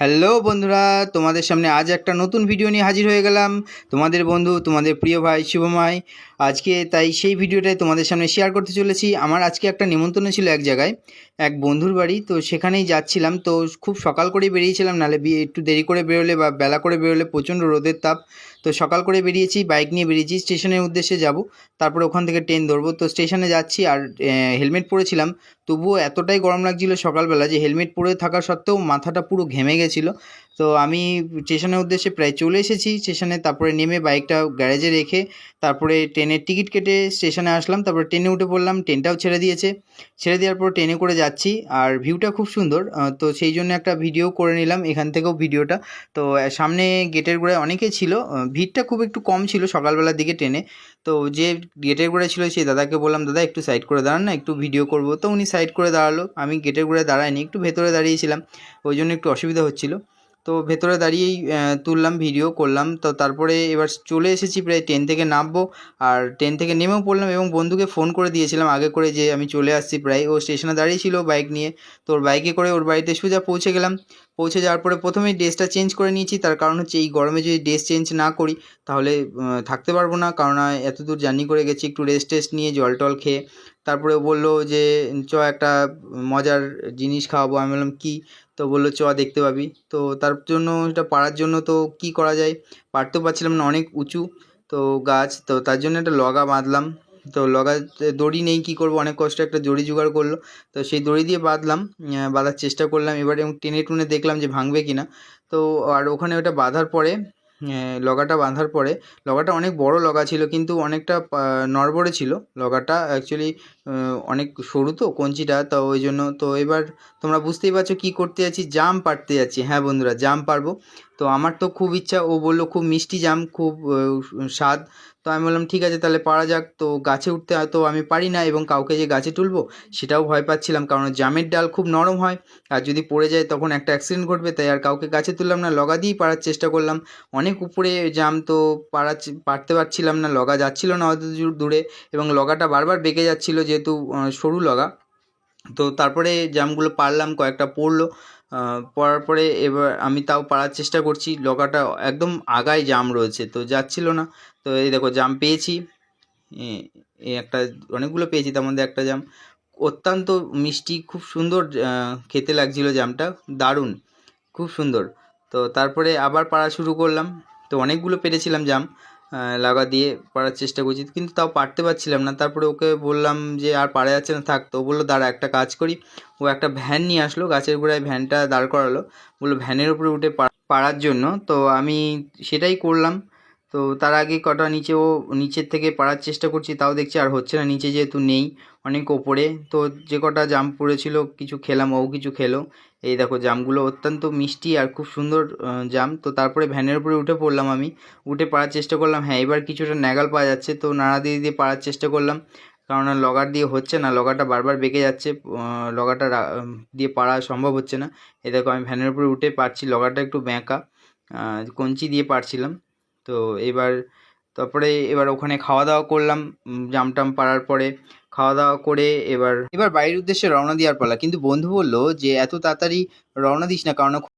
Hello বন্ধুরা, তোমাদের সামনে আজ একটা নতুন ভিডিও নিয়ে হাজির হয়ে গেলাম। তোমাদের বন্ধু, তোমাদের প্রিয় ভাই শুভময়। আজকে তাই সেই ভিডিওটাই তোমাদের সামনে শেয়ার করতে চলেছি। আমার আজকে একটা নিমন্ত্রণ ছিল এক জায়গায়, এক বন্ধুর বাড়ি। তো সেখানেই যাচ্ছিলাম। তো খুব সকাল করে বেরিয়েছিলাম, নাহলে একটু দেরি করে বেরোলে বা বেলা করে বেরোলে প্রচণ্ড রোদের তাপ। তো সকাল করে বেরিয়েছি, বাইক নিয়ে বেরিয়েছি, স্টেশনের উদ্দেশ্যে যাব। তারপরে ওখান থেকে ট্রেন ধরবো। তো স্টেশনে যাচ্ছি আর হেলমেট পরেছিলাম, তবুও এতটাই গরম লাগছিল সকালবেলা যে হেলমেট পরে থাকা সত্ত্বেও মাথাটা পুরো ঘেমে গেছিলো। তো আমি স্টেশনের উদ্দেশ্যে প্রায় চলে এসেছি স্টেশনে। তারপরে নেমে বাইকটা গ্যারেজে রেখে তারপরে ট্রেনের টিকিট কেটে স্টেশনে আসলাম। তারপরে ট্রেনে উঠে পড়লাম, ট্রেনটাও ছেড়ে দিয়েছে। ছেড়ে দেওয়ার পর ট্রেনে করে যাচ্ছি, আর ভিউটা খুব সুন্দর। তো সেই জন্য একটা ভিডিও করে নিলাম এখান থেকেও ভিডিওটা। তো সামনে গেটের গোড়ায় অনেকেই ছিল, ভিড়টা খুব একটু কম ছিল সকালবেলার দিকে ট্রেনে। তো যে গেটের গোড়ায় ছিল সেই দাদাকে বললাম, দাদা একটু সাইড করে দাঁড়ান না, একটু ভিডিও করব। তো উনি সাইড করে দাঁড়ালো। আমি গেটের গোড়ায় দাঁড়াইনি, একটু ভেতরে দাঁড়িয়েছিলাম, ওই জন্য একটু অসুবিধা হচ্ছিল। তো ভেতরে দাঁড়িয়েই তুললাম, ভিডিও করলাম। তো তারপরে এবার চলে এসেছি, প্রায় ট্রেন থেকে নামবো। আর ট্রেন থেকে নেমেও পড়লাম এবং বন্ধুকে ফোন করে দিয়েছিলাম আগে করে যে আমি চলে আসছি প্রায়। ও স্টেশনে দাঁড়িয়েছিল বাইক নিয়ে। তো ওর বাইকে করে ওর বাড়িতে সোজা পৌঁছে গেলাম। পৌঁছে যাওয়ার পরে প্রথমেই ড্রেসটা চেঞ্জ করে নিয়েছি, তার কারণ হচ্ছে এই গরমে যদি ড্রেস চেঞ্জ না করি তাহলে থাকতে পারবো না। কারণ এত দূর জার্নি করে গেছি, একটু রেস্ট টেস্ট নিয়ে জল টল খেয়ে তারপরে বললো যে চ একটা মজার জিনিস খাওয়াবো। আমি বললাম কী? তো বললো চ দেখতে পাবি। তো তার জন্য এটা পারার জন্য তো কী করা যায়, পারতেও পারছিলাম না, অনেক উঁচু তো গাছ। তো তার জন্য একটা লগা বাঁধলাম। তো লগাতে দড়ি নেই, কী করবো, অনেক কষ্ট একটা দড়ি জোগাড় করলো। তো সেই দড়ি দিয়ে বাঁধলাম, বাঁধার চেষ্টা করলাম এবার, এবং টেনে টুনে দেখলাম যে ভাঙবে কি না। তো আর ওখানে ওটা বাঁধার পরে লগাটা বাঁধার পরে, লগাটা অনেক বড় লগা ছিল কিন্তু অনেকটা নড়বড়ে ছিল লগাটা অ্যাকচুয়ালি। অনেক সরু তো কঞ্চিটা, তো ওই জন্য। তো এবার তোমরা বুঝতেই পারছো কী করতে যাচ্ছি, জাম পাড়তে যাচ্ছি। হ্যাঁ বন্ধুরা, জাম পারবো। তো আমার তো খুব ইচ্ছা, ও বললো খুব মিষ্টি জাম, খুব স্বাদ। তো আমি বললাম ঠিক আছে তাহলে পারা যাক। তো গাছে উঠতে তো আমি পারি না, এবং কাউকে যে গাছে তুলবো সেটাও ভয় পাচ্ছিলাম, কারণ জামের ডাল খুব নরম হয়, আর যদি পড়ে যায় তখন একটা অ্যাক্সিডেন্ট ঘটবে। তাই আর কাউকে গাছে তুললাম না, লগা দিয়েই পারার চেষ্টা করলাম। অনেক উপরে জাম, তো পারতে পারছিলাম না, লগা যাচ্ছিল না অত দূরে, এবং লগাটা বারবার বেঁকে যাচ্ছিল যেহেতু সরু লগা। তো তারপরে জামগুলো পারলাম, কয়েকটা পড়লো। পড়ার পরে এবার আমি তাও পারার চেষ্টা করছি, লগাটা একদম আগায় জাম রয়েছে, তো যাচ্ছিল না। তো এই দেখো জাম পেয়েছি, এই একটা, অনেকগুলো পেয়েছি, তার মধ্যে একটা জাম অত্যন্ত মিষ্টি, খুব সুন্দর খেতে লাগছিল জামটা, দারুণ, খুব সুন্দর। তো তারপরে আবার পাড়া শুরু করলাম। তো অনেকগুলো পেরেছিলাম জাম, লাগা দিয়ে পাড়ার চেষ্টা করছি, কিন্তু তাও পারতে পারছিলাম না। তারপরে ওকে বললাম যে আর পারা যাচ্ছে না, থাক। তো ও বললো দাঁড়া একটা কাজ করি। ও একটা ভ্যান নিয়ে আসলো, গাছের গোড়ায় ভ্যানটা দাঁড় করালো, বললো ভ্যানের উপরে উঠে পাড়ার জন্য। তো আমি সেটাই করলাম। তো তার আগে কটা নিচের থেকে পাড়ার চেষ্টা করছি, তাও দেখছি আর হচ্ছে না, নিচে যেহেতু নেই, অনেক ওপরে। তো যে কটা জাম পড়েছিল কিছু খেলাম, ও কিছু খেলো। এই দেখো জামগুলো অত্যন্ত মিষ্টি আর খুব সুন্দর জাম। তো তারপরে ভ্যানের উপরে উঠে পড়লাম আমি, উঠে পাড়ার চেষ্টা করলাম। হ্যাঁ এবার কিছুটা ন্যাগাল পাওয়া যাচ্ছে, তো নাড়া দিয়ে দিয়ে পাড়ার চেষ্টা করলাম, কারণ লগার দিয়ে হচ্ছে না, লগাটা বারবার বেঁকে যাচ্ছে, লগাটা দিয়ে পাড়া সম্ভব হচ্ছে না। এই দেখো আমি ভ্যানের উপরে উঠে পারছি, লগাটা একটু বাঁকা, কঞ্চি দিয়ে পারছিলাম। তো এবার ওখানে খাওয়া দাওয়া করলাম, জাম টাম পাড়ার পরে খাওয়া দাওয়া করে এবার বাড়ির উদ্দেশ্যে রওনা দেওয়ার পালা। কিন্তু বন্ধু বললো যে এত তাড়াতাড়ি রওনা দিস না, কারণ